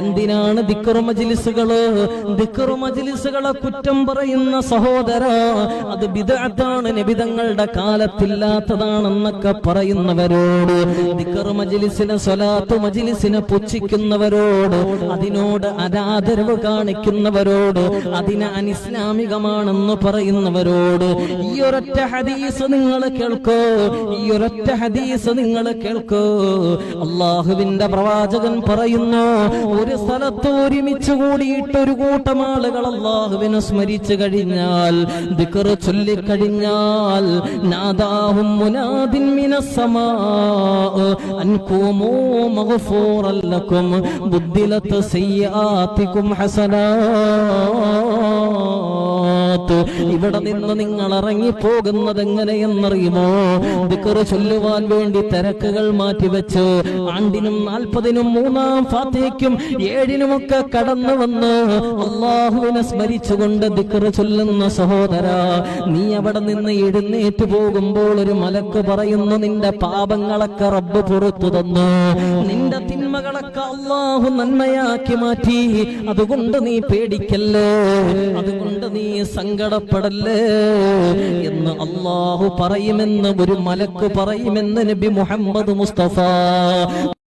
എന്തിനാണ് ദിക്ർ മജ്ലിസുകള്? ദിക്ർ മജ്ലിസുകളെ കുറ്റം പറയുന്ന സഹോദര, അത് ബിദ്അത്താണ്, നബി തങ്ങളുടെ കാലത്തില്ലാത്തതാണെന്നൊക്കെ പറയുന്നവരോട്, ദിക്ർ മജ്ലിസിനെ സ്വലാത്ത് മജ്ലിസിനെ പുച്ഛിക്കുന്നവരോട്, അതിനോട് അനാദരവ് കാണിക്കുന്നവരോട്, അതിനെ അനിസ്ലാമികമാണെന്ന് പറയുന്നവരോട് ഈ ഒരൊറ്റ ഹദീസ് നിങ്ങൾ കേൾക്കോ, ഈ ഒരൊറ്റ ഹദീസ് നിങ്ങൾ കേൾക്കോ. അല്ലാഹുവിന്റെ പ്രവാചകൻ പറയുന്നു, ഒരു സ്ഥലത്ത് ഒരുമിച്ച് കൂടിയിട്ട് ഒരു കൂട്ടം ആളുകൾ അല്ലാഹുവിനെ സ്മരിച്ചു കഴിഞ്ഞാൽ, ദിക്ർ ചൊല്ലിക്കഴിഞ്ഞാൽ, നാദാഹും മുനാദിൻ മിനസ് സമാ അൻകുമൂ മഗ്ഫൂറൻ ലക്കും ബുദ്ദിലത് സയ്യാതികും ഹസനാത്ത്. ഇവിടെ നിന്ന് നിങ്ങൾ ഇറങ്ങിപ്പോകുന്നത് എങ്ങനെയെന്നറിയുമോ? ദിക്ർ ചൊല്ലുവാൻ വേണ്ടി തിരക്കുകൾ മാറ്റിവെച്ച് ആണ്ടിനും 40-നും 3-ാം ഫാത്തിഹയ്ക്കും 7-നുമൊക്കെ കടന്നു വന്ന് അല്ലാഹുവിനെ സ്മരിച്ചുകൊണ്ട് ദിക്ർ ചൊല്ലുന്ന സഹോദര, നീ അവിടെ നിന്ന് എഴുന്നേറ്റ് പോകുമ്പോൾ ഒരു മലക്ക് പറയുന്നു, നിന്റെ പാപങ്ങളൊക്കെ റബ്ബ് പുറത്തു തന്നു, നിന്റെ തിന്മകളൊക്കെ അല്ലാഹു നന്മയാക്കി മാറ്റി, അതുകൊണ്ട് നീ പേടിക്കല്ലേ, അതുകൊണ്ട് നീ സങ്കടപ്പെടല്ലേ എന്ന് അല്ലാഹു പറയുമെന്ന്, ഒരു മലക്ക് പറയുമെന്ന് നബി മുഹമ്മദ് മുസ്തഫ